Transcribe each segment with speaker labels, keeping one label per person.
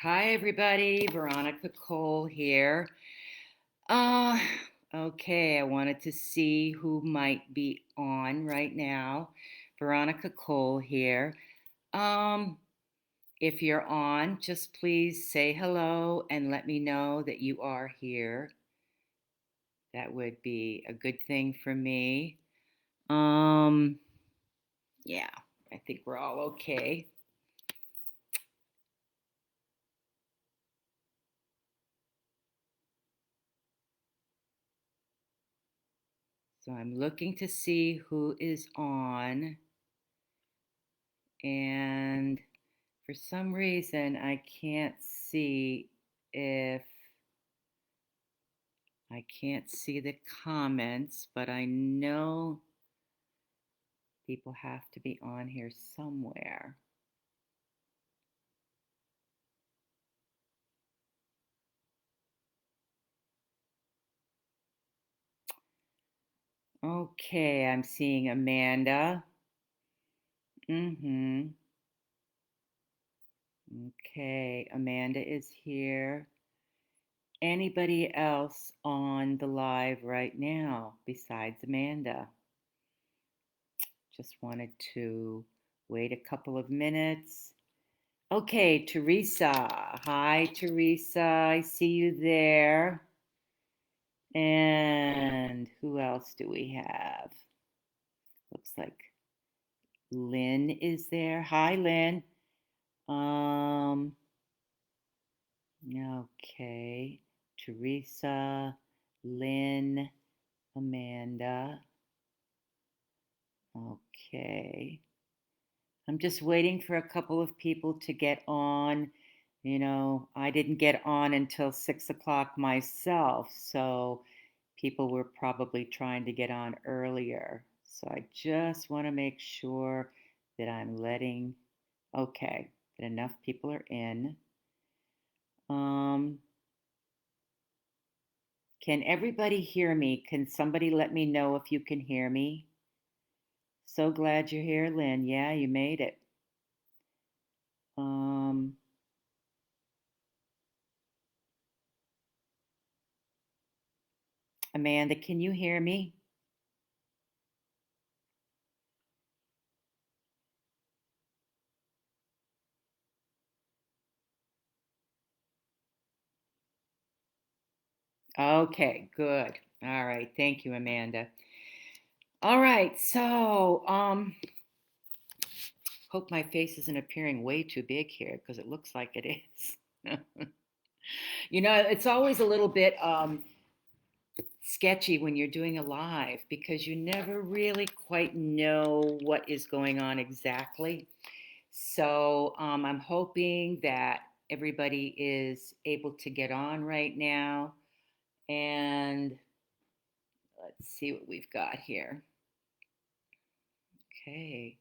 Speaker 1: Hi, everybody. Veronica Cole here. Uh, okay, I wanted to see who might be on right now. Veronica Cole here. Um, if you're on, just please say hello and let me know that you are here. That would be a good thing for me. Um, yeah, I think we're all okay. So I'm looking to see who is on, and for some reason, I can't see if I can't see the comments, but I know people have to be on here somewhere. Okay, I'm seeing Amanda. Mm-hmm. Okay, Amanda is here. Anybody else on the live right now besides Amanda? Just wanted to wait a couple of minutes. Okay, Teresa. Hi, Teresa. I see you there. And who else do we have? Looks like Lynn is there. Hi, Lynn. Um, okay. Teresa, Lynn, Amanda. Okay. I'm just waiting for a couple of people to get on. I didn't get on until 6 o'clock myself, so people were probably trying to get on earlier. So I just want to make sure that I'm okay, that enough people are in. Um, can everybody hear me? Can somebody let me know if you can hear me? So glad you're here, Lynn. Yeah, you made it. Um, Amanda, can you hear me? Okay, good. All right. Thank you, Amanda. All right. Hope my face isn't appearing way too big here because it looks like it is. It's always a little bit sketchy when you're doing a live because you never really quite know what is going on exactly. So I'm hoping that everybody is able to get on right now. And let's see what we've got here. Okay.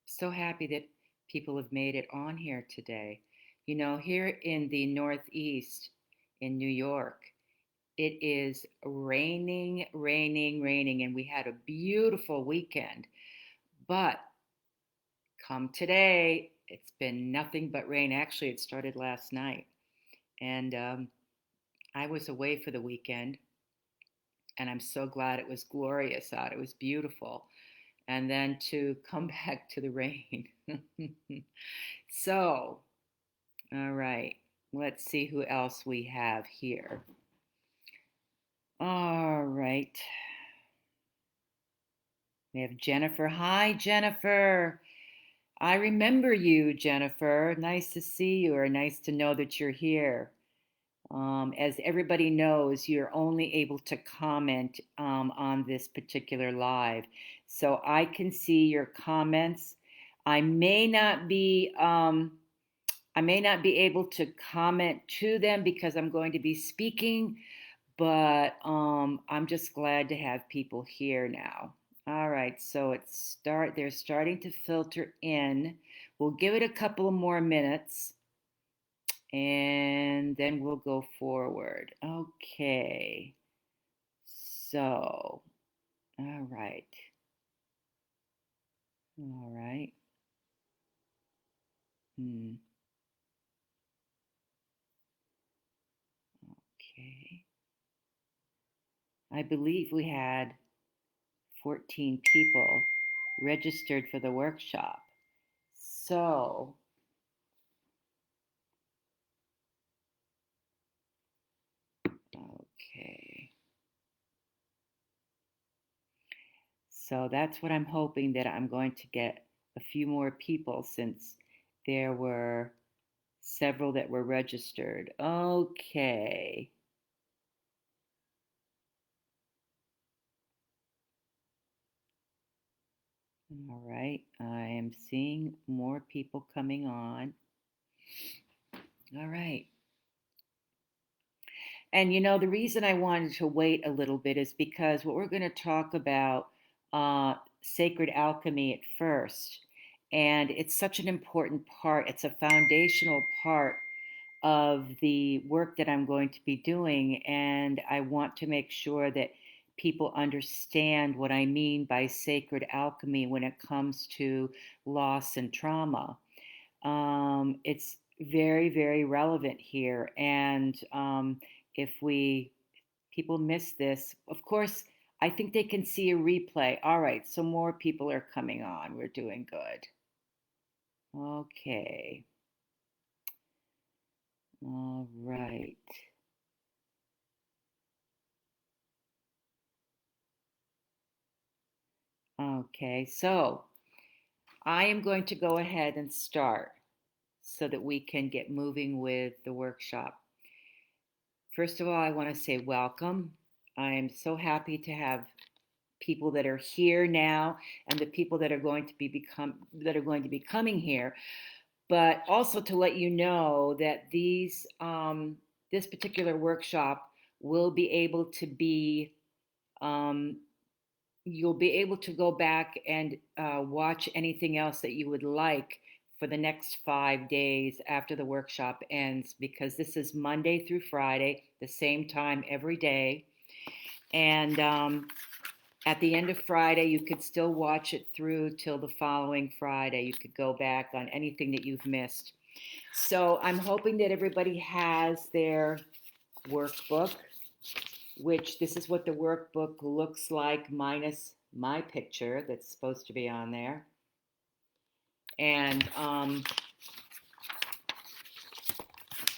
Speaker 1: So happy that people have made it on here today. Here in the Northeast in New York, it is raining, raining, raining, and we had a beautiful weekend. But come today, it's been nothing but rain. Actually, it started last night, and I was away for the weekend, and I'm so glad it was glorious out. It was beautiful. And then to come back to the rain. So, all right, let's see who else we have here. All right, we have Jennifer. Hi, Jennifer. I remember you, Jennifer. Nice to see you, or nice to know that you're here. As everybody knows, you're only able to comment on this particular live. So I can see your comments. I may not be I may not be able to comment to them because I'm going to be speaking, but I'm just glad to have people here now. All right, so they're starting to filter in. We'll give it a couple of more minutes and then we'll go forward. Okay. So, all right. All right. Hmm. Okay. I believe we had 14 people registered for the workshop. So, okay. So that's what I'm hoping, that I'm going to get a few more people, since there were several that were registered. Okay. All right. I am seeing more people coming on. All right. And the reason I wanted to wait a little bit is because what we're going to talk about, sacred alchemy at first. And it's such an important part, it's a foundational part of the work that I'm going to be doing. And I want to make sure that people understand what I mean by sacred alchemy when it comes to loss and trauma. It's very, very relevant here. And if we people miss this, of course, I think they can see a replay. All right, so more people are coming on. We're doing good. Okay. All right. Okay, so I am going to go ahead and start so that we can get moving with the workshop. First of all, I want to say welcome. I am so happy to have people that are here now, and the people that are going to be coming here, but also to let you know that this particular workshop will be able to be um, you'll be able to go back and watch anything else that you would like for the next 5 days after the workshop ends, because this is Monday through Friday, the same time every day. And at the end of Friday, you could still watch it through till the following Friday. You could go back on anything that you've missed. So I'm hoping that everybody has their workbook, which this is what the workbook looks like, minus my picture that's supposed to be on there. And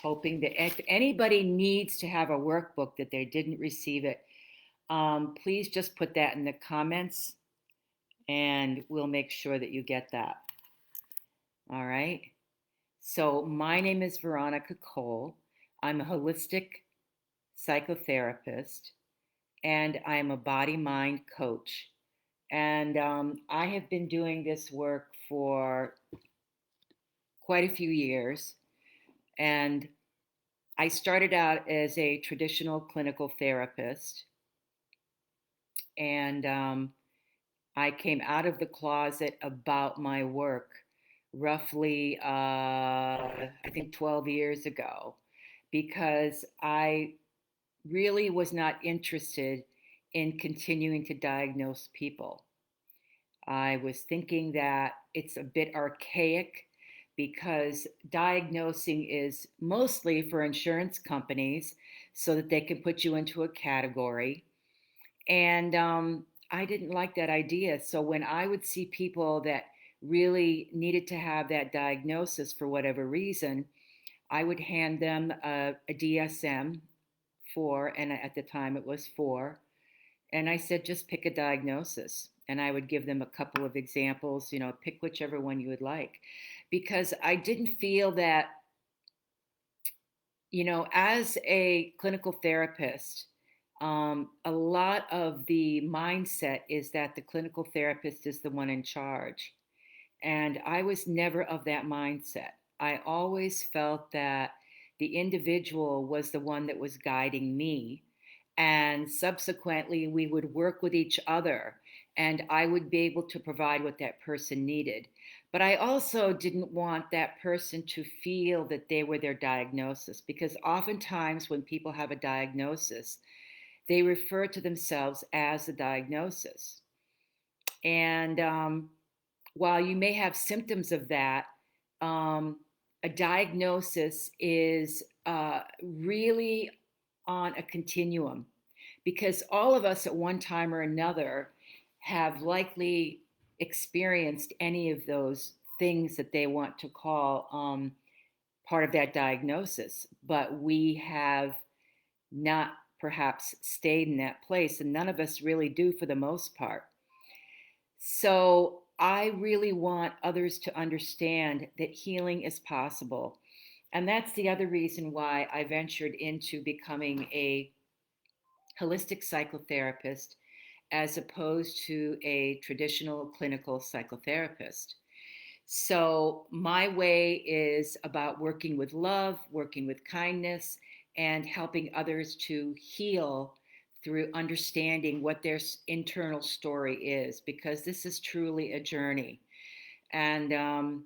Speaker 1: hoping that if anybody needs to have a workbook that they didn't receive it, please just put that in the comments and we'll make sure that you get that. All right. So my name is Veronica Cole. I'm a holistic psychotherapist and I'm a body mind coach. And I have been doing this work for quite a few years. And I started out as a traditional clinical therapist. And I came out of the closet about my work roughly, I think, 12 years ago, because I really was not interested in continuing to diagnose people. I was thinking that it's a bit archaic because diagnosing is mostly for insurance companies so that they can put you into a category. And I didn't like that idea. So when I would see people that really needed to have that diagnosis for whatever reason, I would hand them a DSM 4, and at the time it was 4. And I said, just pick a diagnosis. And I would give them a couple of examples, pick whichever one you would like. Because I didn't feel that, as a clinical therapist, a lot of the mindset is that the clinical therapist is the one in charge. And I was never of that mindset. I always felt that the individual was the one that was guiding me. And subsequently, we would work with each other, and I would be able to provide what that person needed. But I also didn't want that person to feel that they were their diagnosis, because oftentimes when people have a diagnosis, they refer to themselves as a diagnosis. And while you may have symptoms of that, a diagnosis is really on a continuum, because all of us at one time or another have likely experienced any of those things that they want to call part of that diagnosis, but we have not perhaps stayed in that place, and none of us really do for the most part. So I really want others to understand that healing is possible. And that's the other reason why I ventured into becoming a holistic psychotherapist as opposed to a traditional clinical psychotherapist. So, my way is about working with love, working with kindness, and helping others to heal through understanding what their internal story is, because this is truly a journey. And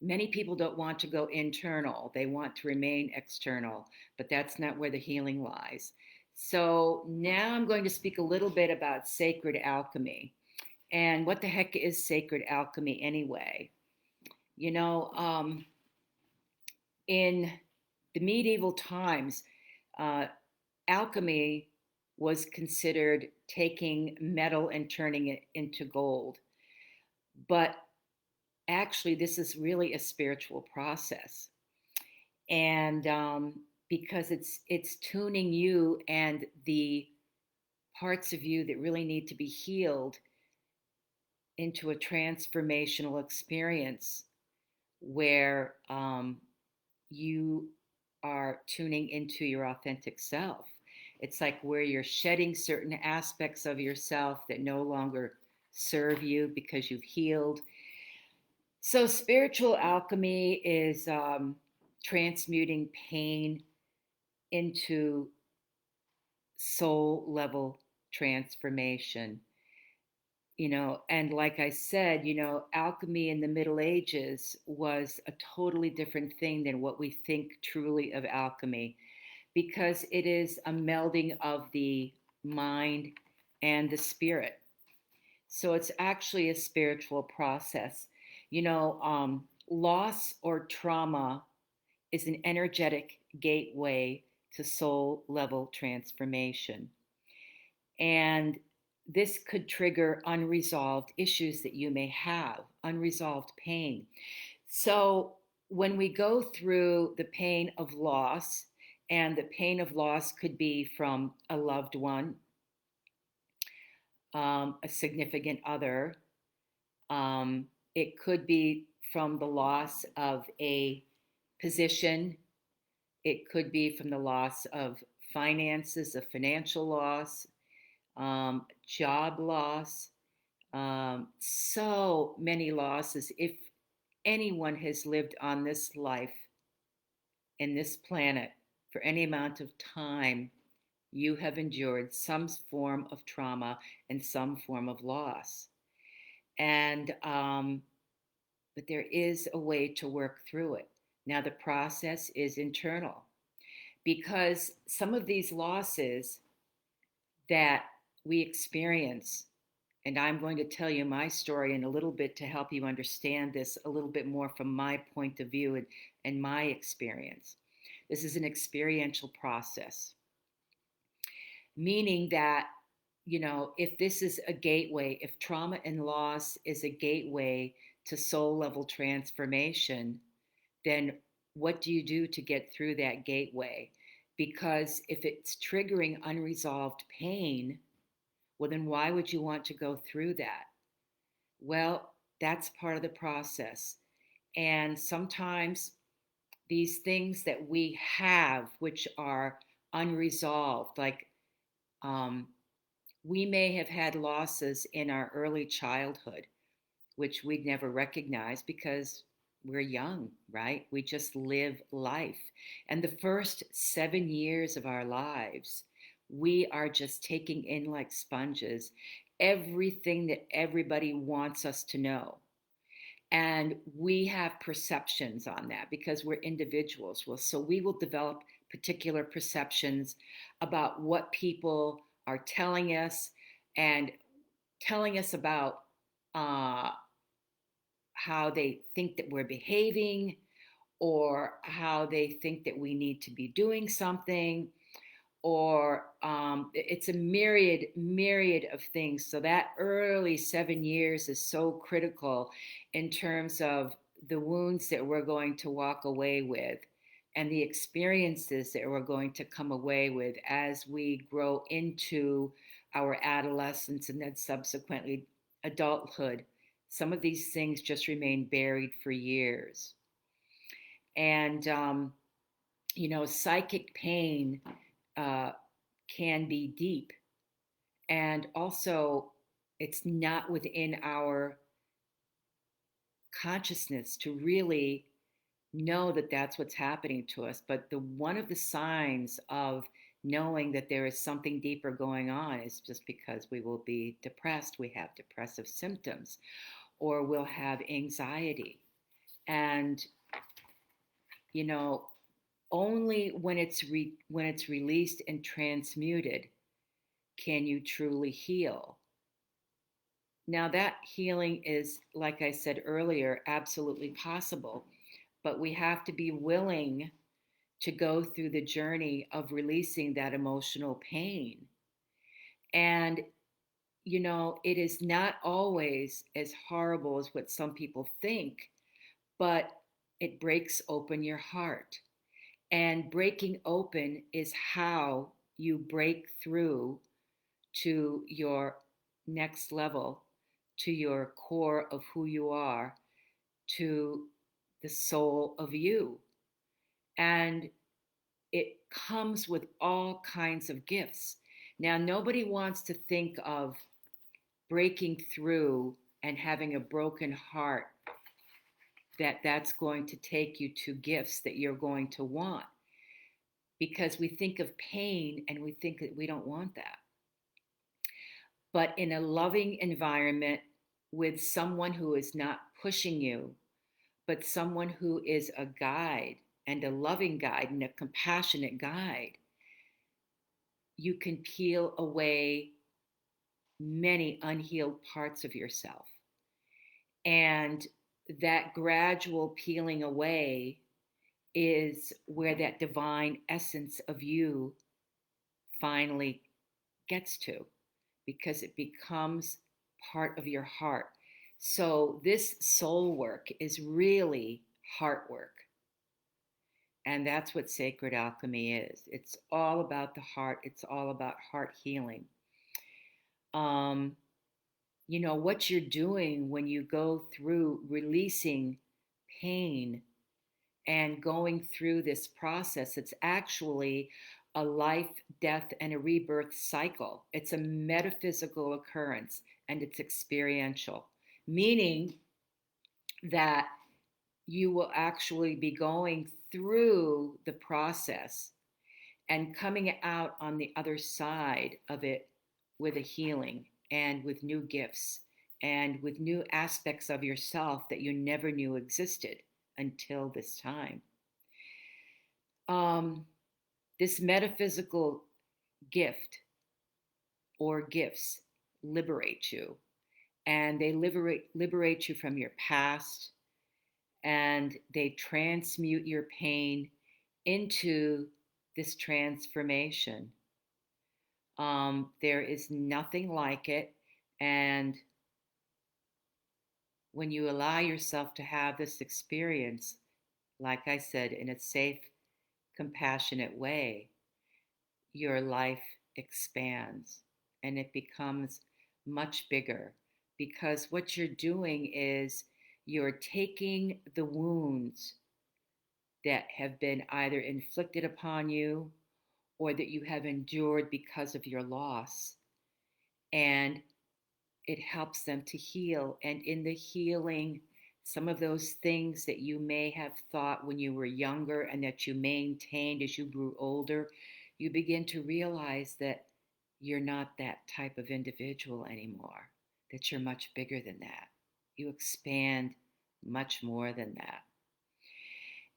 Speaker 1: many people don't want to go internal, they want to remain external, but that's not where the healing lies. So, now I'm going to speak a little bit about sacred alchemy. And what the heck is sacred alchemy anyway? You know, in the medieval times, uh, alchemy was considered taking metal and turning it into gold. But actually, this is really a spiritual process. And because it's tuning you and the parts of you that really need to be healed into a transformational experience where you are tuning into your authentic self. It's like where you're shedding certain aspects of yourself that no longer serve you because you've healed. So, spiritual alchemy is transmuting pain into soul level transformation. And like I said, alchemy in the Middle Ages was a totally different thing than what we think truly of alchemy, because it is a melding of the mind and the spirit. So it's actually a spiritual process. Loss or trauma is an energetic gateway to soul level transformation. And this could trigger unresolved issues that you may have, unresolved pain. So, when we go through the pain of loss, and the pain of loss could be from a loved one, a significant other, it could be from the loss of a position, it could be from the loss of finances, a financial loss, job loss, so many losses. If anyone has lived on this life, in this planet, for any amount of time, you have endured some form of trauma and some form of loss. And, but there is a way to work through it. Now, the process is internal, because some of these losses that we experience, and I'm going to tell you my story in a little bit to help you understand this a little bit more from my point of view and my experience. This is an experiential process, meaning that, if this is a gateway, if trauma and loss is a gateway to soul level transformation, then what do you do to get through that gateway? Because if it's triggering unresolved pain, well, then why would you want to go through that? Well, that's part of the process. And sometimes these things that we have, which are unresolved, like we may have had losses in our early childhood, which we'd never recognize because we're young, right? We just live life. And the first 7 years of our lives, we are just taking in like sponges everything that everybody wants us to know. And we have perceptions on that because we're individuals. Well, so we will develop particular perceptions about what people are telling us, and telling us about uh, how they think that we're behaving, or how they think that we need to be doing something, or it's a myriad of things. So that early 7 years is so critical in terms of the wounds that we're going to walk away with and the experiences that we're going to come away with as we grow into our adolescence and then subsequently adulthood. Some of these things just remain buried for years. And psychic pain uh, can be deep. And also, it's not within our consciousness to really know that that's what's happening to us. But one of the signs of knowing that there is something deeper going on is just because we will be depressed, we have depressive symptoms, or we'll have anxiety. And, you know, only when it's released and transmuted can you truly heal. Now, that healing is, like I said earlier, absolutely possible, but we have to be willing to go through the journey of releasing that emotional pain. And, it is not always as horrible as what some people think, but it breaks open your heart. And breaking open is how you break through to your next level, to your core of who you are, to the soul of you. And it comes with all kinds of gifts. Now, nobody wants to think of breaking through and having a broken heart, that's going to take you to gifts that you're going to want, because we think of pain and we think that we don't want that. But in a loving environment with someone who is not pushing you, but someone who is a guide and a loving guide and a compassionate guide, you can peel away many unhealed parts of yourself. And that gradual peeling away is where that divine essence of you finally gets to, because it becomes part of your heart. So, this soul work is really heart work. And that's what Sacred Alchemy is. It's all about the heart, it's all about heart healing. What you're doing when you go through releasing pain and going through this process, it's actually a life, death, and a rebirth cycle. It's a metaphysical occurrence and it's experiential, meaning that you will actually be going through the process and coming out on the other side of it with a healing and with new gifts and with new aspects of yourself that you never knew existed until this time. This metaphysical gift or gifts liberate you, and they liberate you from your past, and they transmute your pain into this transformation. There is nothing like it. And when you allow yourself to have this experience, like I said, in a safe, compassionate way, your life expands and it becomes much bigger, because what you're doing is you're taking the wounds that have been either inflicted upon you or that you have endured because of your loss, and it helps them to heal. And in the healing, some of those things that you may have thought when you were younger and that you maintained as you grew older, you begin to realize that you're not that type of individual anymore, that you're much bigger than that. You expand much more than that.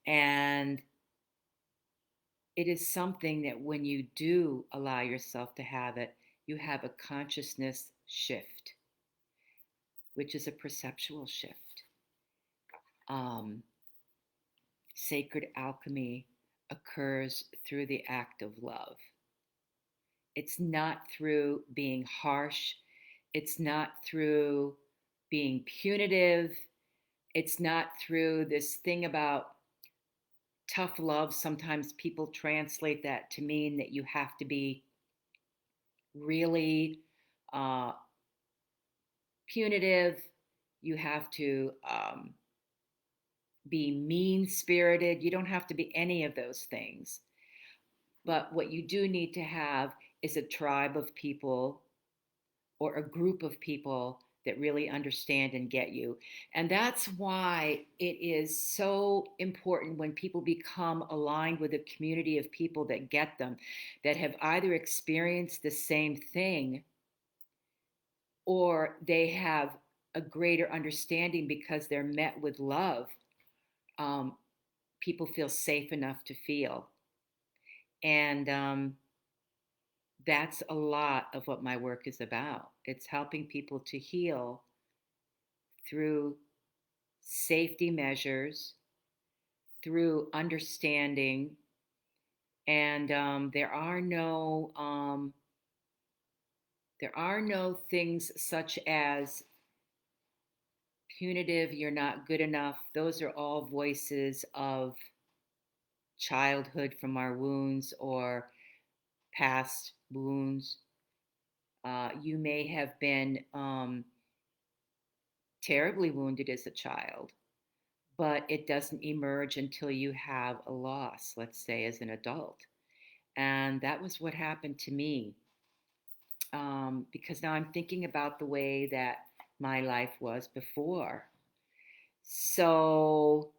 Speaker 1: And it is something that when you do allow yourself to have it, you have a consciousness shift, which is a perceptual shift. Sacred alchemy occurs through the act of love. It's not through being harsh. It's not through being punitive. It's not through this thing about tough love. Sometimes people translate that to mean that you have to be really uh, punitive. You have to be mean spirited. You don't have to be any of those things. But what you do need to have is a tribe of people or a group of people that really understand and get you. And that's why it is so important when people become aligned with a community of people that get them, that have either experienced the same thing or they have a greater understanding because they're met with love. Um, People feel safe enough to feel. And that's a lot of what my work is about. It's helping people to heal through safety measures, through understanding, and there are no things such as punitive, you're not good enough. Those are all voices of childhood from our wounds or past wounds. You may have been terribly wounded as a child, but it doesn't emerge until you have a loss, let's say, as an adult. And that was what happened to me. Because now I'm thinking about the way that my life was before. So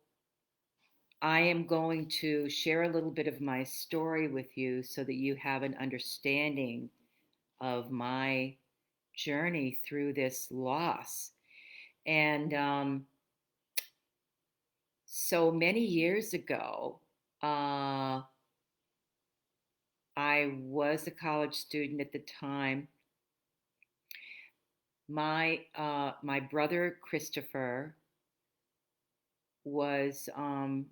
Speaker 1: I am going to share a little bit of my story with you so that you have an understanding of my journey through this loss. And so many years ago, uh, I was a college student at the time. My brother Christopher was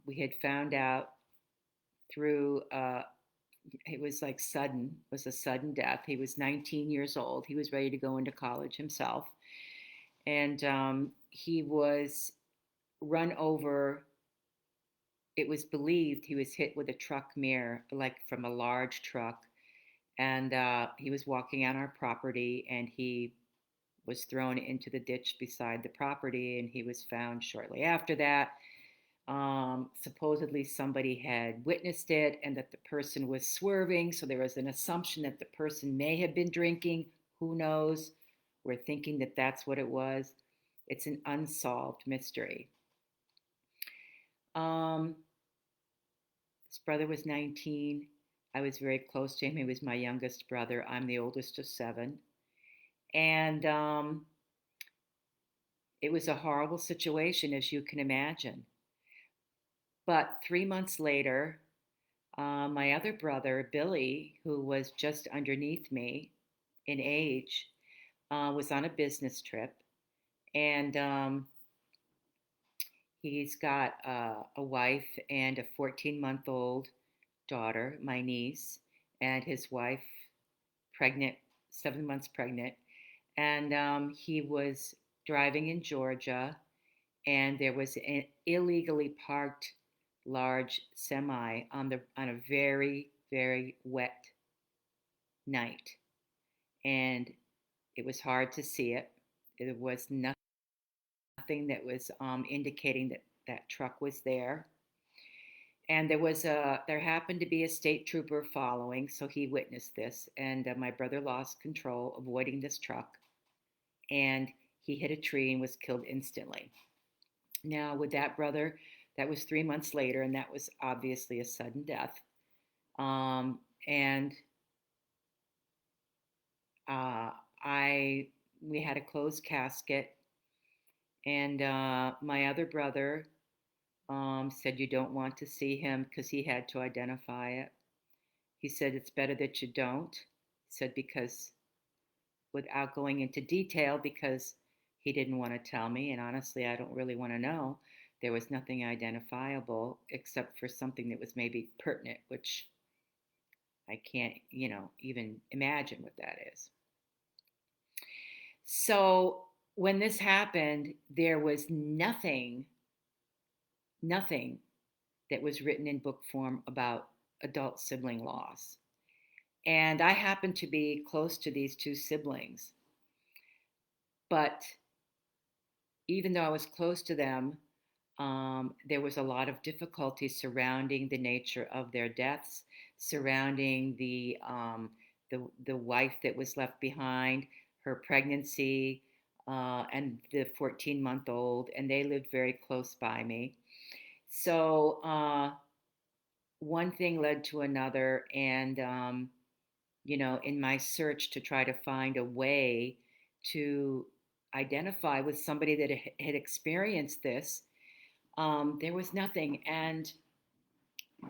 Speaker 1: we had found out through it was like sudden, it was a sudden death. He was 19 years old. He was ready to go into college himself, and he was run over. It was believed he was hit with a truck mirror, like from a large truck, and he was walking on our property, and he was thrown into the ditch beside the property, and he was found shortly after that. Supposedly somebody had witnessed it and that the person was swerving, so there was an assumption that the person may have been drinking. Who knows? We're thinking that that's what it was. It's an unsolved mystery. Um, his brother was 19. I was very close to him. He was my youngest brother. I'm the oldest of seven. And it was a horrible situation, as you can imagine. But 3 months later, my other brother, Billy, who was just underneath me in age, was on a business trip. And he's got a wife and a 14-month-old daughter, my niece, and his wife, pregnant, 7 months pregnant. And he was driving in Georgia, and there was an illegally parked large semi on a very, very wet night. And it was hard to see it. There was nothing that was indicating that that truck was there. And there happened to be a state trooper following, so he witnessed this. And my brother lost control, avoiding this truck, and he hit a tree and was killed instantly. Now, with that brother, that was 3 months later, and that was obviously a sudden death. And uh, I we had a closed casket, and my other brother said you don't want to see him because he had to identify it. He said it's better that you don't. He said because without going into detail, because he didn't want to tell me, and honestly, I don't really want to know. There was nothing identifiable except for something that was maybe pertinent, which I can't, even imagine what that is. So when this happened, there was nothing that was written in book form about adult sibling loss. And I happened to be close to these two siblings. But even though I was close to them, there was a lot of difficulty surrounding the nature of their deaths, surrounding the wife that was left behind, her pregnancy, and the 14-month-old, and they lived very close by me. So one thing led to another, and in my search to try to find a way to identify with somebody that had experienced this, there was nothing. And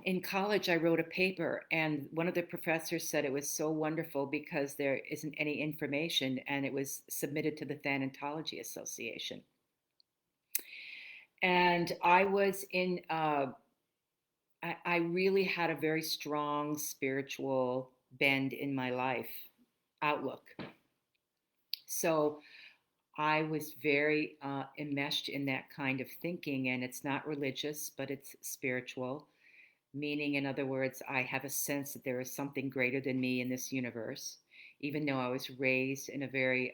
Speaker 1: in college, I wrote a paper, and one of the professors said it was so wonderful because there isn't any information, and it was submitted to the Thanatology Association. And I was in, I really had a very strong spiritual bend in my life outlook. So I was very enmeshed in that kind of thinking, and it's not religious, but it's spiritual. Meaning, in other words, I have a sense that there is something greater than me in this universe. Even though I was raised in a very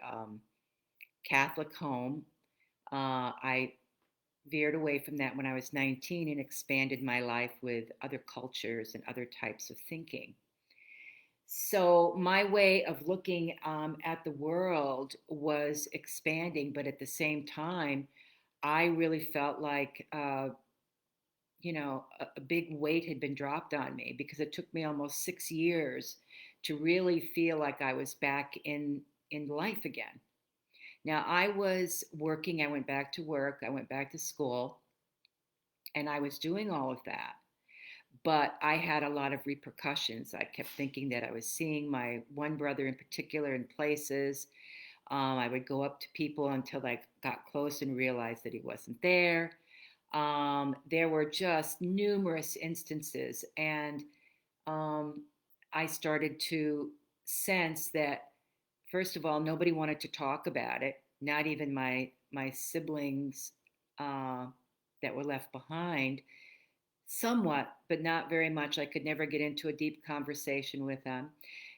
Speaker 1: Catholic home, I veered away from that when I was 19 and expanded my life with other cultures and other types of thinking. So my way of looking at the world was expanding, but at the same time, I really felt like a big weight had been dropped on me because it took me almost 6 years to really feel like I was back in life again. Now I was working. I went back to work. I went back to school, and I was doing all of that. But I had a lot of repercussions. I kept thinking that I was seeing my one brother in particular in places. I would go up to people until I got close and realized that he wasn't there. There were just numerous instances, and um, I started to sense that, first of all, nobody wanted to talk about it, not even my siblings uh, that were left behind. Somewhat, but not very much. I could never get into a deep conversation with them.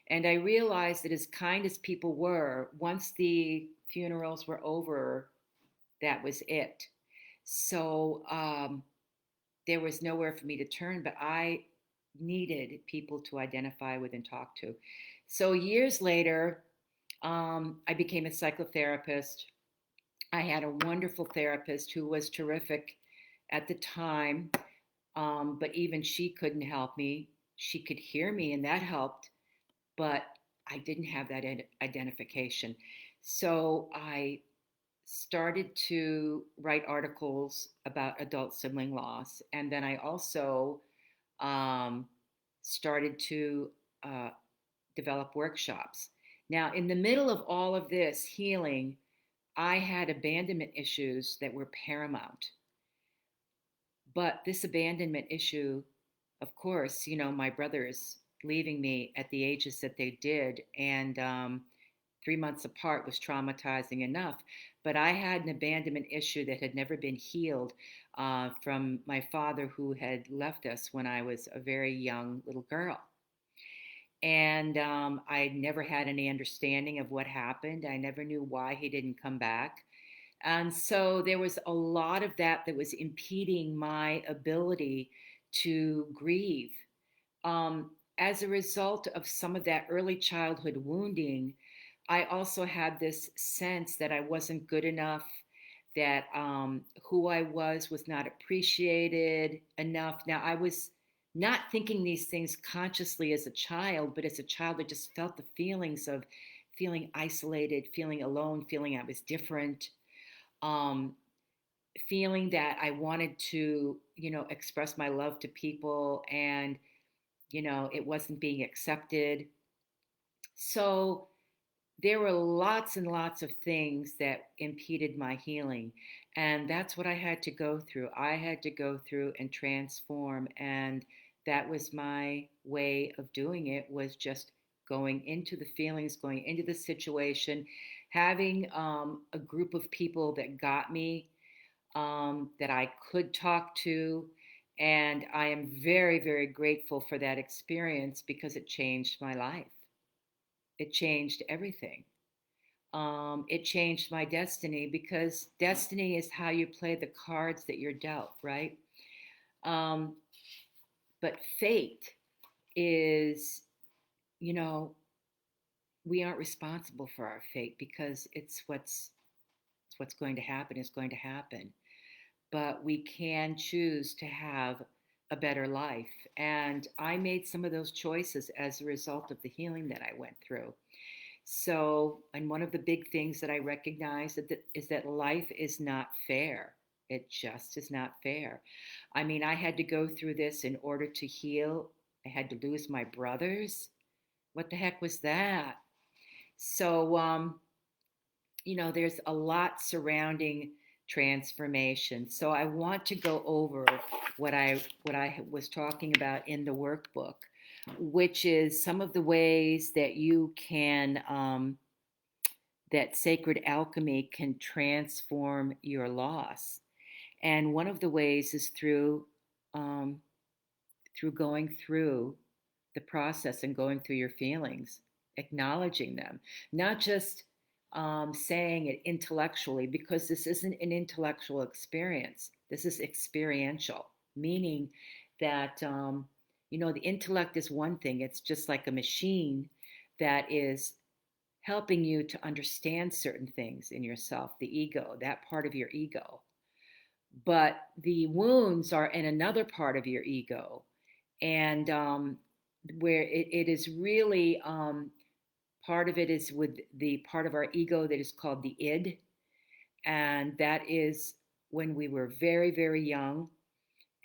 Speaker 1: And I realized that as kind as people were, once the funerals were over, that was it. So there was nowhere for me to turn, but I needed people to identify with and talk to. So years later, I became a psychotherapist. I had a wonderful therapist who was terrific at the time, but even she couldn't help me. She could hear me, and that helped, but I didn't have that identification. So I started to write articles about adult sibling loss. And then I also um, started to uh, develop workshops. Now, in the middle of all of this healing, I had abandonment issues that were paramount. But this abandonment issue, of course, my brothers leaving me at the ages that they did, and 3 months apart was traumatizing enough. But I had an abandonment issue that had never been healed from my father, who had left us when I was a very young little girl. And I never had any understanding of what happened. I never knew why he didn't come back. And so there was a lot of that was impeding my ability to grieve. As a result of some of that early childhood wounding, I also had this sense that I wasn't good enough, that who I was not appreciated enough. Now, I was not thinking these things consciously as a child, but as a child, I just felt the feelings of feeling isolated, feeling alone, feeling I was different, um, feeling that I wanted to, express my love to people, and, it wasn't being accepted. So there were lots and lots of things that impeded my healing. And that's what I had to go through. I had to go through and transform. And that was my way of doing it, was just going into the feelings, going into the situation, having a group of people that got me, that I could talk to. And I am very, very grateful for that experience because it changed my life. It changed everything. It changed my destiny, because destiny is how you play the cards that you're dealt, right? Um, but fate is, you know, we aren't responsible for our fate, because it's what's going to happen is going to happen. But we can choose to have a better life. And I made some of those choices as a result of the healing that I went through. So, and one of the big things that I recognize is that life is not fair. It just is not fair. I mean, I had to go through this in order to heal. I had to lose my brothers. What the heck was that? So, there's a lot surrounding transformation. So I want to go over what I was talking about in the workbook, which is some of the ways that you can that sacred alchemy can transform your loss. And one of the ways is um, through going through the process and going through your feelings, acknowledging them, not just saying it intellectually, because this isn't an intellectual experience. This is experiential, meaning that, the intellect is one thing. It's just like a machine that is helping you to understand certain things in yourself, the ego, that part of your ego. But the wounds are in another part of your ego, and where it is really part of it is with the part of our ego that is called the id, and that is when we were very, very young,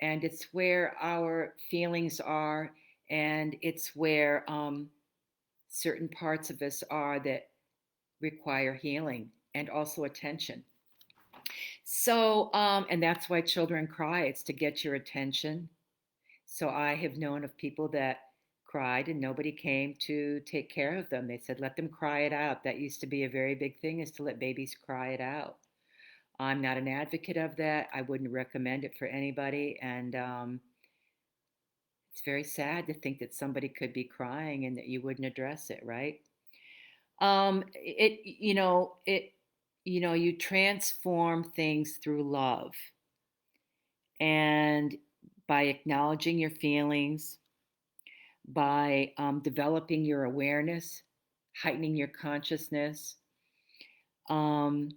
Speaker 1: and it's where our feelings are, and it's where certain parts of us are that require healing and also attention. So, and that's why children cry. It's to get your attention. So I have known of people that cried and nobody came to take care of them. They said, let them cry it out. That used to be a very big thing, is to let babies cry it out. I'm not an advocate of that. I wouldn't recommend it for anybody. And it's very sad to think that somebody could be crying and that you wouldn't address it, right? You transform things through love, and by acknowledging your feelings, by developing your awareness, heightening your consciousness, um,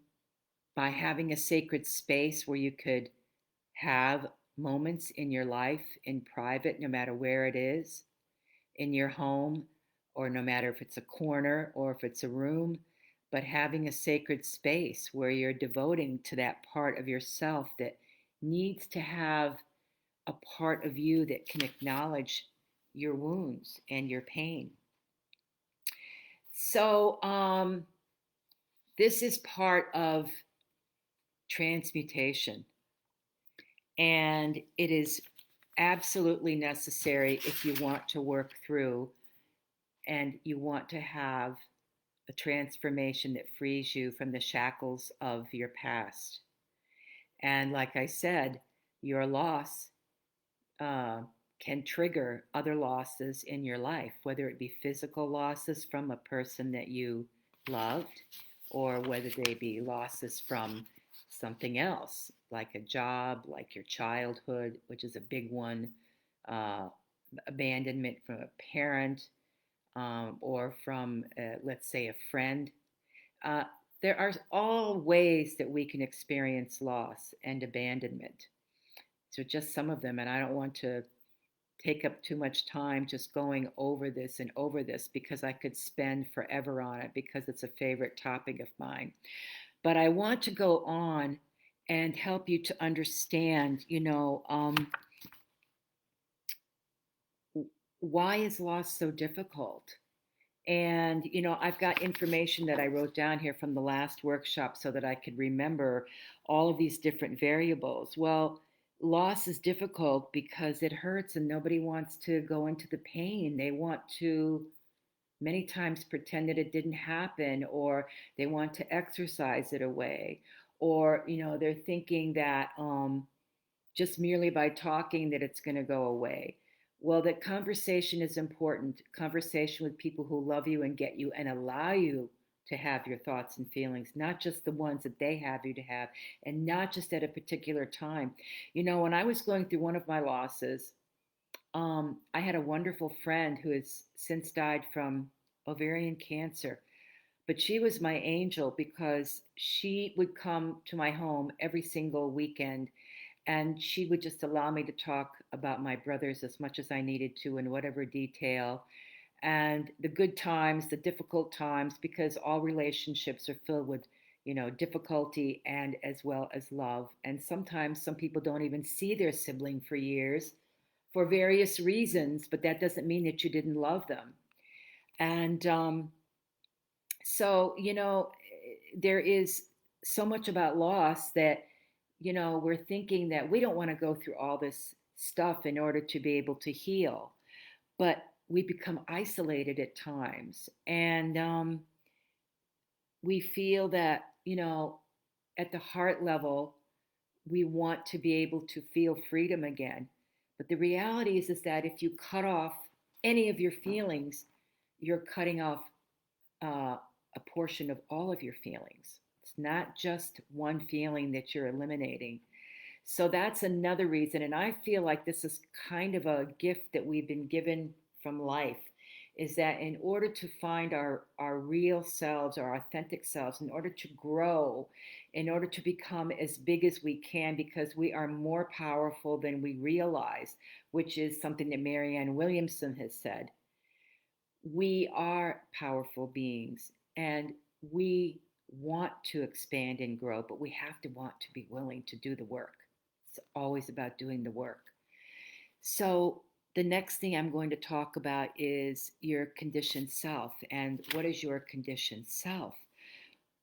Speaker 1: by having a sacred space where you could have moments in your life in private, no matter where it is, in your home, or no matter if it's a corner or if it's a room, but having a sacred space where you're devoting to that part of yourself that needs to have a part of you that can acknowledge your wounds and your pain. So, this is part of transmutation, and it is absolutely necessary if you want to work through and you want to have a transformation that frees you from the shackles of your past. And like I said, your loss uh, can trigger other losses in your life, whether it be physical losses from a person that you loved, or whether they be losses from something else, like a job, like your childhood, which is a big one, uh, abandonment from a parent, or from, let's say, a friend. Uh, there are all ways that we can experience loss and abandonment. So, just some of them, and I don't want to take up too much time just going over this and over this, because I could spend forever on it, because it's a favorite topic of mine. But I want to go on and help you to understand, why is loss so difficult? And, I've got information that I wrote down here from the last workshop so that I could remember all of these different variables. Well, loss is difficult because it hurts and nobody wants to go into the pain. They want to many times pretend that it didn't happen, or they want to exercise it away, or, they're thinking that just merely by talking that it's going to go away. Well, that conversation is important. Conversation with people who love you and get you and allow you to have your thoughts and feelings, not just the ones that they have you to have, and not just at a particular time. When I was going through one of my losses, I had a wonderful friend who has since died from ovarian cancer. But she was my angel because she would come to my home every single weekend, and she would just allow me to talk about my brothers as much as I needed to in whatever detail, and the good times, the difficult times, because all relationships are filled with, difficulty and as well as love. And sometimes some people don't even see their sibling for years for various reasons, but that doesn't mean that you didn't love them. And so, there is so much about loss that, we're thinking that we don't want to go through all this stuff in order to be able to heal. But we become isolated at times. And we feel that, at the heart level, we want to be able to feel freedom again. But the reality is that if you cut off any of your feelings, you're cutting off a portion of all of your feelings. It's not just one feeling that you're eliminating. So that's another reason. And I feel like this is kind of a gift that we've been given from life, is that in order to find our real selves, our authentic selves, in order to grow, in order to become as big as we can, because we are more powerful than we realize, which is something that Marianne Williamson has said. We are powerful beings, and we want to expand and grow, but we have to want to be willing to do the work. It's always about doing the work. So, the next thing I'm going to talk about is your conditioned self. And what is your conditioned self?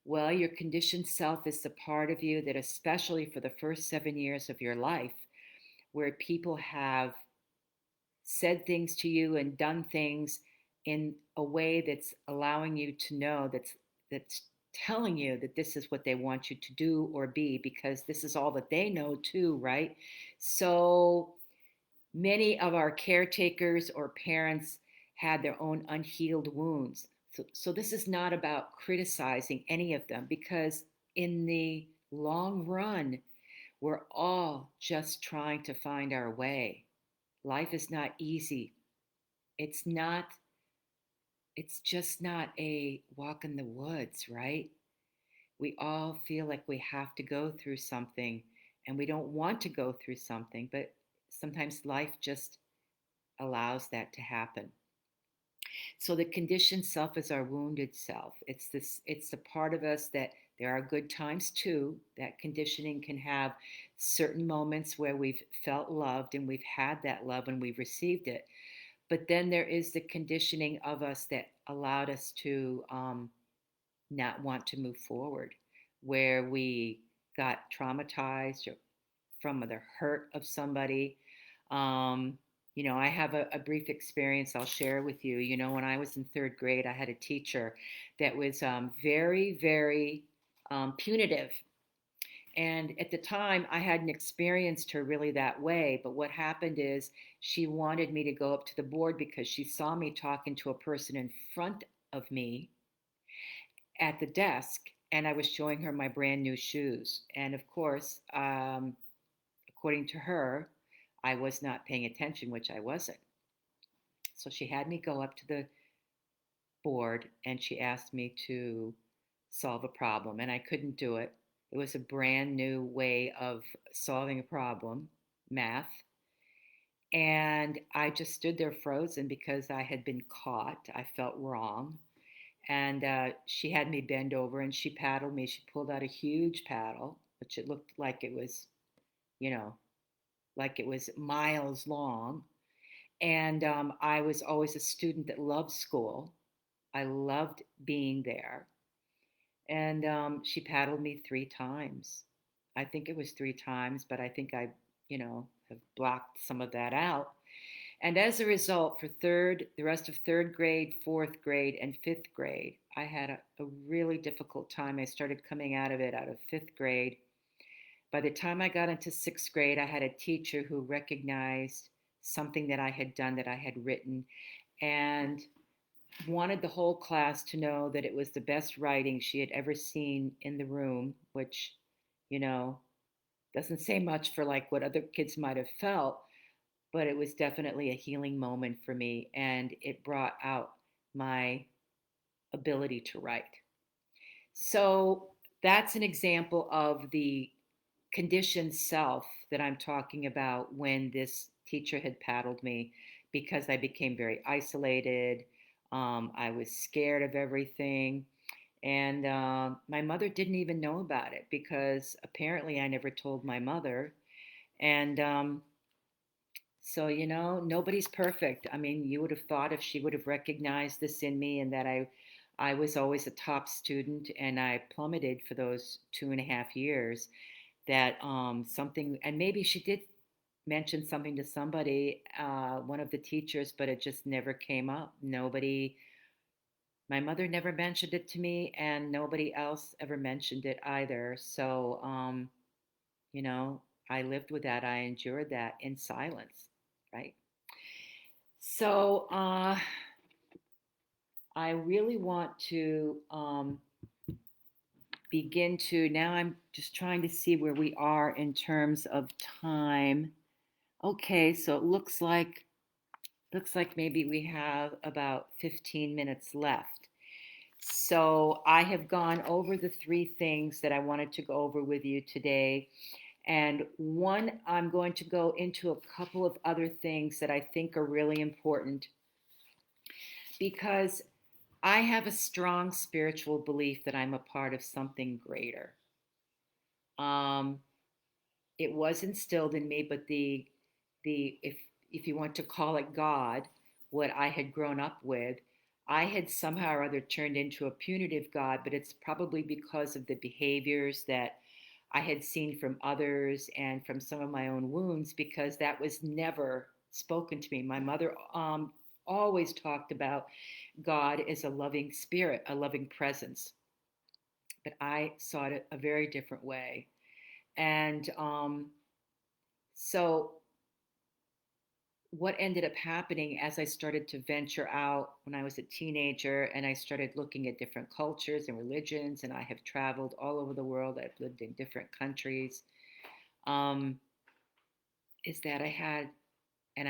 Speaker 1: Well, your conditioned self is the part of you that, especially for the first 7 years of your life, where people have said things to you and done things in a way that's allowing you to know, that's telling you that this is what they want you to do or be, because this is all that they know too, right? So many of our caretakers or parents had their own unhealed wounds. So this is not about criticizing any of them, because in the long run, we're all just trying to find our way. Life is not easy. It's not, it's just not a walk in the woods, right? We all feel like we have to go through something, and we don't want to go through something, but sometimes life just allows that to happen. So the conditioned self is our wounded self. It's the part of us that there are good times too. That conditioning can have certain moments where we've felt loved and we've had that love and we've received it. But then there is the conditioning of us that allowed us to not want to move forward, where we got traumatized from the hurt of somebody. Um, I have a brief experience I'll share with you. When I was in third grade, I had a teacher that was very, very punitive. And at the time, I hadn't experienced her really that way. But what happened is she wanted me to go up to the board because she saw me talking to a person in front of me at the desk, and I was showing her my brand new shoes. And of course, according to her, I was not paying attention, which I wasn't. So she had me go up to the board and she asked me to solve a problem, and I couldn't do it. It was a brand new way of solving a problem, math. And I just stood there frozen because I had been caught. I felt wrong. And she had me bend over and she paddled me. She pulled out a huge paddle, which it looked like it was, you know, like it was miles long. And I was always a student that loved school. I loved being there. And she paddled me 3 times. I think it was 3 times, but I think I, have blocked some of that out. And as a result, for the rest of third grade, fourth grade, and fifth grade, I had a really difficult time. I started coming out of it out of fifth grade. By the time I got into sixth grade, I had a teacher who recognized something that I had done, that I had written, and wanted the whole class to know that it was the best writing she had ever seen in the room, which, you know, doesn't say much for like what other kids might have felt, but it was definitely a healing moment for me, and it brought out my ability to write. So that's an example of the conditioned self that I'm talking about when this teacher had paddled me, because I became very isolated. I was scared of everything. And my mother didn't even know about it because apparently I never told my mother. And so, nobody's perfect. I mean, you would have thought if she would have recognized this in me, and that I was always a top student and I plummeted for those 2.5 years, that something, and maybe she did mention something to somebody, one of the teachers, but it just never came up. My mother never mentioned it to me, and nobody else ever mentioned it either. So, you know, I lived with that. I endured that in silence, right? So, I really want to begin to, now I'm just trying to see where we are in terms of time. Okay, so it looks like maybe we have about 15 minutes left. So I have gone over the 3 things that I wanted to go over with you today. And one, I'm going to go into a couple of other things that I think are really important, because I have a strong spiritual belief that I'm a part of something greater. Um, it was instilled in me, but the if you want to call it God, what I had grown up with, I had somehow or other turned into a punitive God, but it's probably because of the behaviors that I had seen from others and from some of my own wounds, because that was never spoken to me. My mother always talked about God as a loving spirit, a loving presence, but I saw it a very different way. And so what ended up happening as I started to venture out when I was a teenager and I started looking at different cultures and religions, and I have traveled all over the world, I've lived in different countries, um, is that I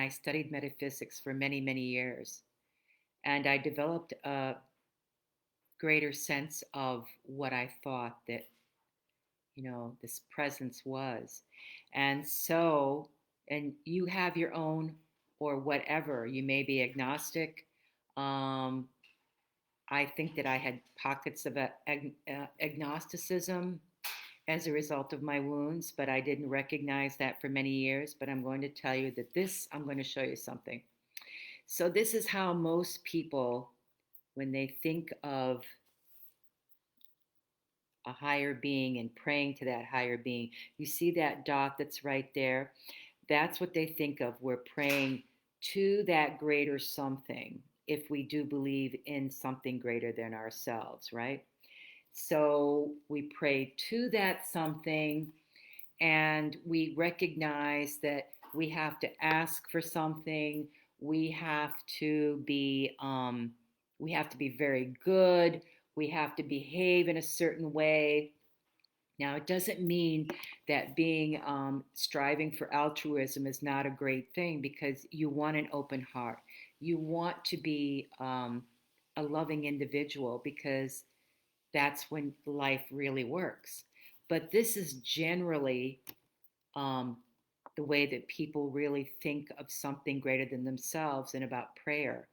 Speaker 1: studied metaphysics for many, many years. And I developed a greater sense of what I thought that, this presence was. And so, and you have your own, or whatever, you may be agnostic. Um, I think that I had pockets of agnosticism as a result of my wounds, but I didn't recognize that for many years. But I'm going to tell you that I'm going to show you something. So, this is how most people, when they think of a higher being and praying to that higher being, you see that dot that's right there? That's what they think of. We're praying to that greater something, if we do believe in something greater than ourselves, right? So we pray to that something, and we recognize that we have to ask for something. We have to be very good. We have to behave in a certain way. Now, it doesn't mean that being striving for altruism is not a great thing, because you want an open heart. You want to be a loving individual, because that's when life really works. But this is generally um, the way that people really think of something greater than themselves and about prayer.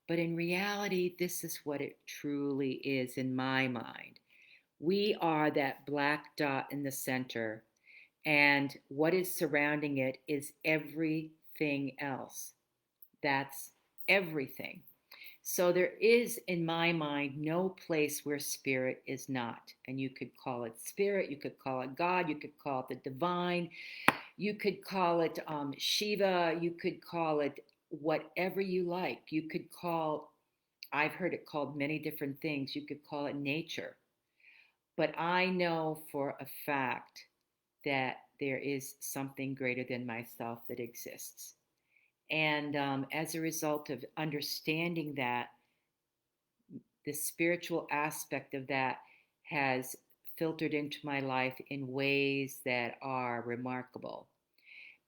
Speaker 1: But in reality, this is what it truly is in my mind. We are that black dot in the center, and what is surrounding it is everything else. That's everything. So there is, in my mind, no place where spirit is not. And you could call it spirit, you could call it God, you could call it the divine, you could call it Shiva, you could call it whatever you like. You could call, I've heard it called many different things. You could call it nature. But I know for a fact that there is something greater than myself that exists. And as a result of understanding that, the spiritual aspect of that has filtered into my life in ways that are remarkable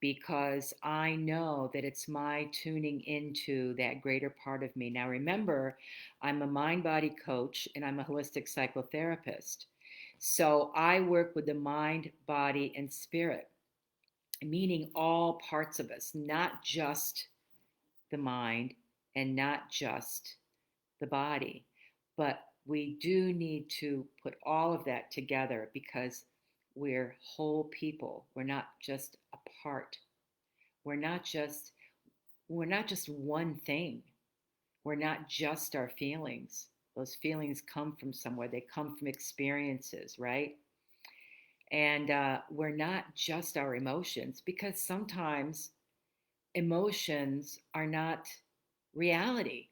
Speaker 1: because I know that it's my tuning into that greater part of me. Now, remember, I'm a mind body coach and I'm a holistic psychotherapist. So I work with the mind, body, and spirit, meaning all parts of us, not just the mind and not just the body. But we do need to put all of that together because we're whole people. We're not just a part. We're not just we're not just one thing. We're not just our feelings. Those feelings come from somewhere. They come from experiences, right? And we're not just our emotions because sometimes emotions are not reality.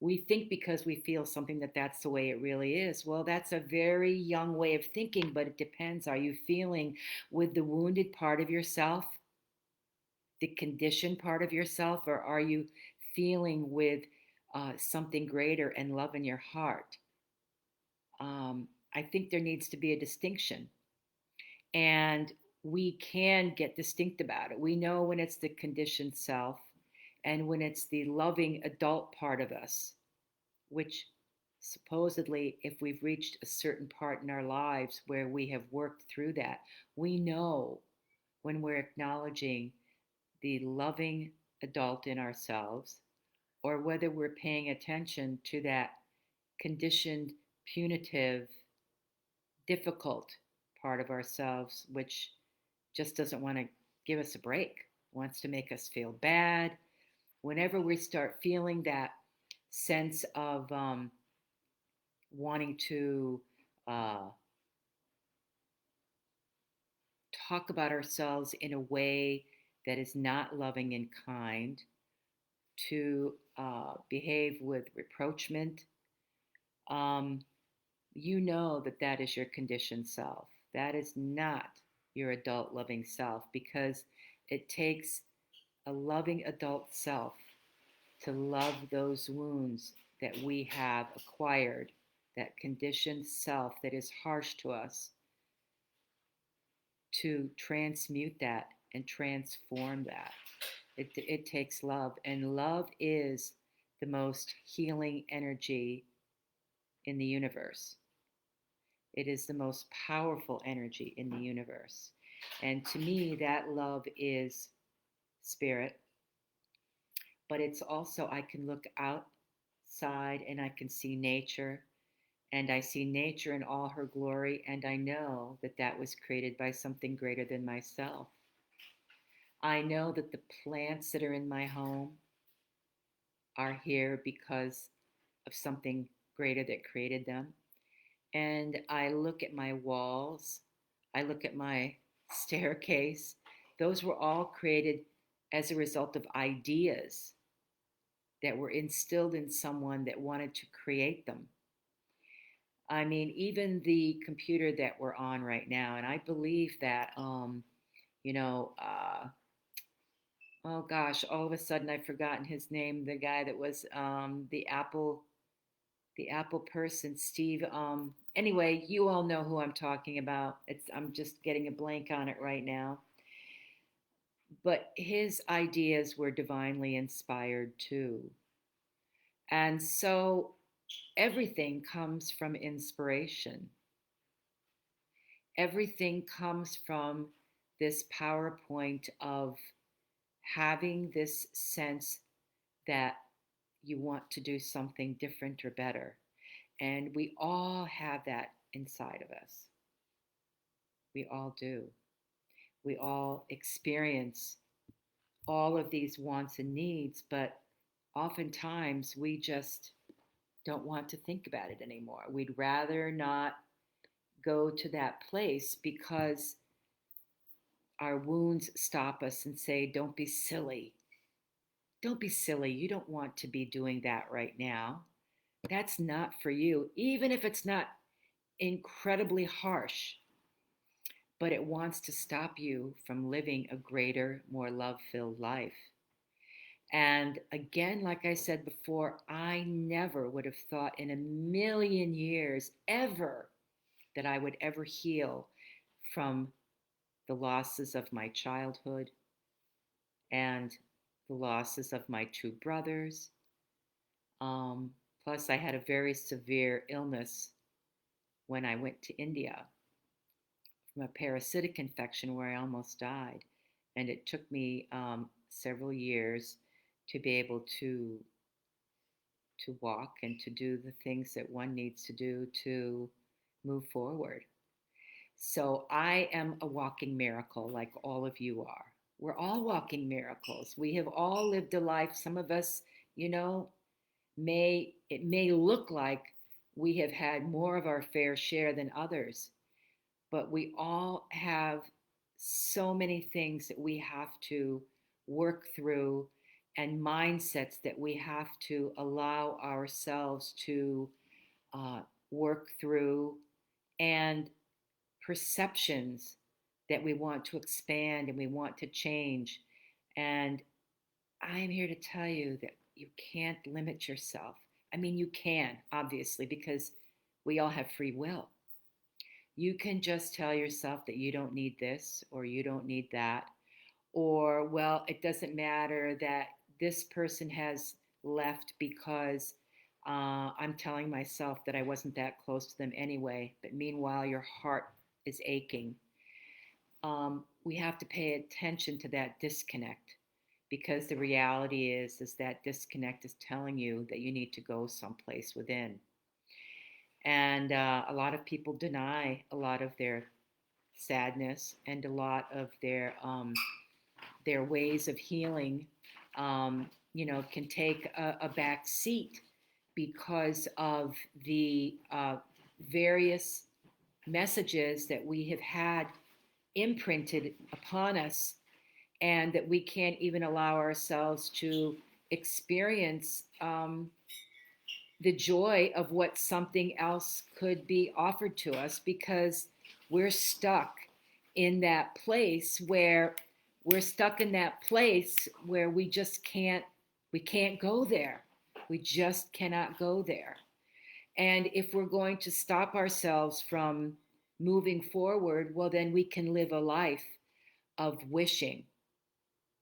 Speaker 1: We think because we feel something that that's the way it really is. Well, that's a very young way of thinking, but it depends. Are you feeling with the wounded part of yourself, the conditioned part of yourself, or are you feeling with something greater and love in your heart? I think there needs to be a distinction. And we can get distinct about it. We know when it's the conditioned self and when it's the loving adult part of us, which supposedly, if we've reached a certain part in our lives where we have worked through that, we know when we're acknowledging the loving adult in ourselves or whether we're paying attention to that conditioned, punitive, difficult part of ourselves, which just doesn't want to give us a break, wants to make us feel bad. Whenever we start feeling that sense of wanting to uh, talk about ourselves in a way that is not loving and kind, to behave with reproachment, um, you know that that is your conditioned self. That is not your adult loving self because it takes a loving adult self to love those wounds that we have acquired, that conditioned self that is harsh to us, to transmute that and transform that. It takes love, and love is the most healing energy in the universe. It is the most powerful energy in the universe. And to me, that love is spirit, but it's also, I can look outside and I can see nature, and I see nature in all her glory, and I know that that was created by something greater than myself. I know that the plants that are in my home are here because of something greater that created them. And I look at my walls, I look at my staircase. Those were all created as a result of ideas that were instilled in someone that wanted to create them. I mean, even the computer that we're on right now, and I believe that, you know, oh gosh, all of a sudden I've forgotten his name. The guy that was the Apple person, Steve. Anyway, you all know who I'm talking about. I'm just getting a blank on it right now. But his ideas were divinely inspired too. And so everything comes from inspiration. Everything comes from this PowerPoint of having this sense that you want to do something different or better. And we all have that inside of us. We all do. We all experience all of these wants and needs, but oftentimes we just don't want to think about it anymore. We'd rather not go to that place because our wounds stop us and say, don't be silly. Don't be silly. You don't want to be doing that right now. That's not for you, even if it's not incredibly harsh, but it wants to stop you from living a greater, more love filled life. And again, like I said before, I never would have thought in a million years ever that I would ever heal from the losses of my childhood and the losses of my two brothers. Um, Plus, I had a very severe illness when I went to India from a parasitic infection where I almost died. And it took me several years to be able to walk and to do the things that one needs to do to move forward. So I am a walking miracle, like all of you are. We're all walking miracles. We have all lived a life. Some of us, you know, may look like we have had more of our fair share than others, but we all have so many things that we have to work through and mindsets that we have to allow ourselves to uh, work through, and perceptions that we want to expand and we want to change. And I'm here to tell you that you can't limit yourself. I mean, you can, obviously, because we all have free will. You can just tell yourself that you don't need this or you don't need that, or, well, it doesn't matter that this person has left because I'm telling myself that I wasn't that close to them anyway. But meanwhile, your heart is aching. We have to pay attention to that disconnect, because the reality is that disconnect is telling you that you need to go someplace within. And a lot of people deny a lot of their sadness and a lot of their ways of healing, can take a back seat because of the various messages that we have had imprinted upon us, and that we can't even allow ourselves to experience the joy of what something else could be offered to us, because we're stuck in that place where we just can't go there. We just cannot go there. And if we're going to stop ourselves from moving forward, well, then we can live a life of wishing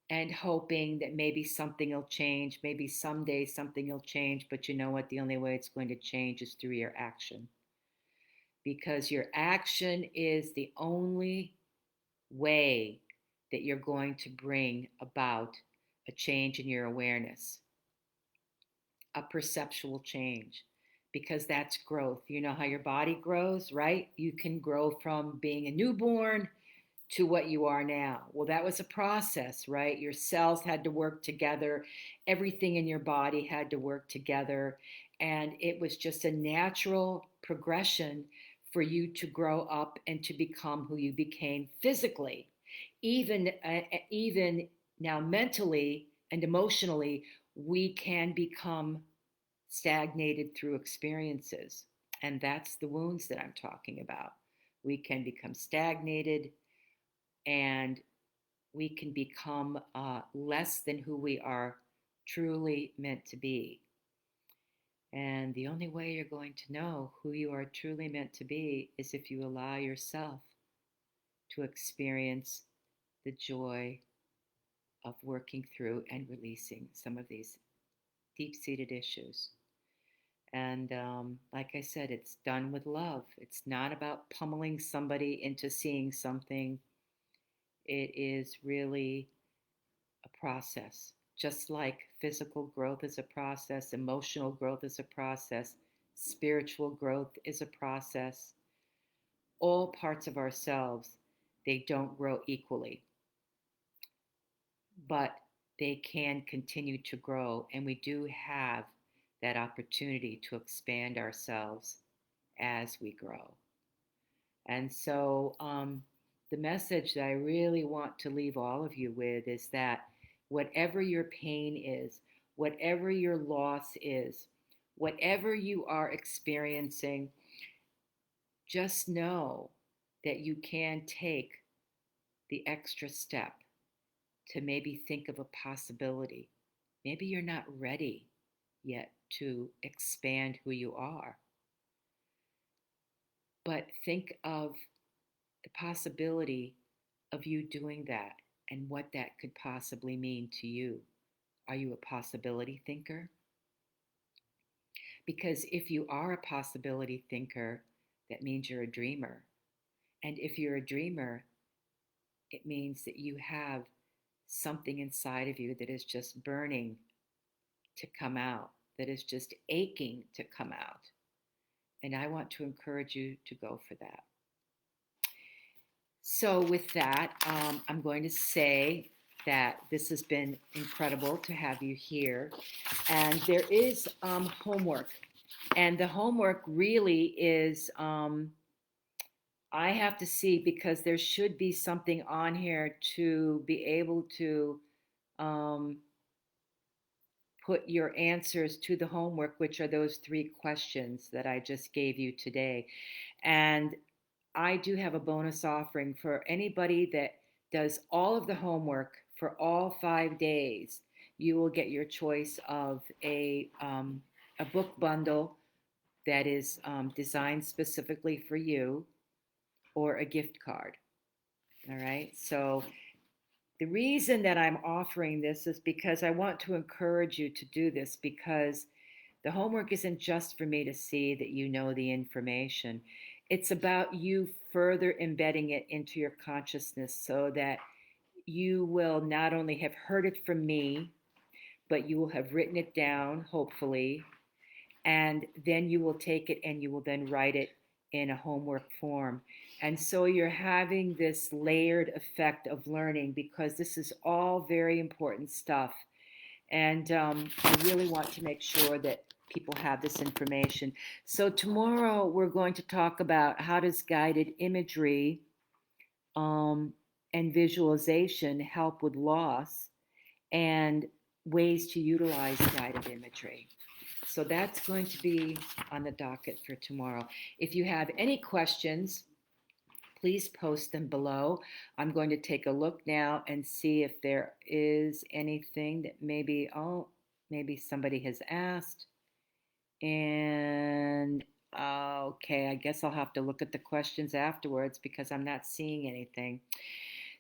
Speaker 1: and hoping that maybe something will change, maybe someday something will change. But you know what? The only way it's going to change is through your action, because your action is the only way that you're going to bring about a change in your awareness, a perceptual change, because that's growth. You know how your body grows, right? You can grow from being a newborn to what you are now. Well, that was a process, right? Your cells had to work together, everything in your body had to work together, and it was just a natural progression for you to grow up and to become who you became physically. Even now, mentally and emotionally, we can become stagnated through experiences. And that's the wounds that I'm talking about. We can become stagnated, and we can become less than who we are truly meant to be. And the only way you're going to know who you are truly meant to be is if you allow yourself to experience the joy of working through and releasing some of these deep seated issues. And like I said, it's done with love. It's not about pummeling somebody into seeing something. It is really a process. Just like physical growth is a process, emotional growth is a process, spiritual growth is a process. All parts of ourselves, they don't grow equally. But they can continue to grow. And we do have that opportunity to expand ourselves as we grow. And so, the message that I really want to leave all of you with is that whatever your pain is, whatever your loss is, whatever you are experiencing, just know that you can take the extra step to maybe think of a possibility. Maybe you're not ready yet to expand who you are, but think of the possibility of you doing that and what that could possibly mean to you. Are you a possibility thinker? Because if you are a possibility thinker, that means you're a dreamer. And if you're a dreamer, it means that you have something inside of you that is just burning to come out, that is just aching to come out. And I want to encourage you to go for that. So, with that, I'm going to say that this has been incredible to have you here. And there is homework. And the homework really is I have to see because there should be something on here to be able to um, put your answers to the homework, which are those 3 questions that I just gave you today. And I do have a bonus offering for anybody that does all of the homework for all 5 days. You will get your choice of a book bundle that is designed specifically for you or a gift card. All right. So the reason that I'm offering this is because I want to encourage you to do this because the homework isn't just for me to see that you know the information. It's about you further embedding it into your consciousness so that you will not only have heard it from me, but you will have written it down, hopefully, and then you will take it and you will then write it in a homework form. And so you're having this layered effect of learning because this is all very important stuff. And I really want to make sure that people have this information. So tomorrow we're going to talk about how does guided imagery um, and visualization help with loss and ways to utilize guided imagery. So that's going to be on the docket for tomorrow. If you have any questions, please post them below. I'm going to take a look now and see if there is anything that maybe somebody has asked. And okay, I guess I'll have to look at the questions afterwards because I'm not seeing anything.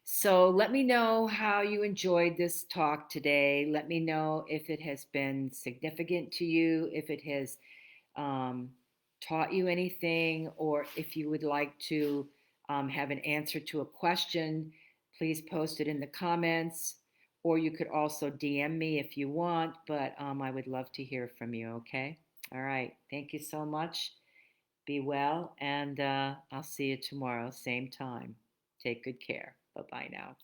Speaker 1: So let me know how you enjoyed this talk today. Let me know if it has been significant to you, if it has um, taught you anything, or if you would like to have an answer to a question, please post it in the comments. Or you could also DM me if you want, but I would love to hear from you, okay? All right. Thank you so much. Be well, and I'll see you tomorrow, same time. Take good care. Bye bye now.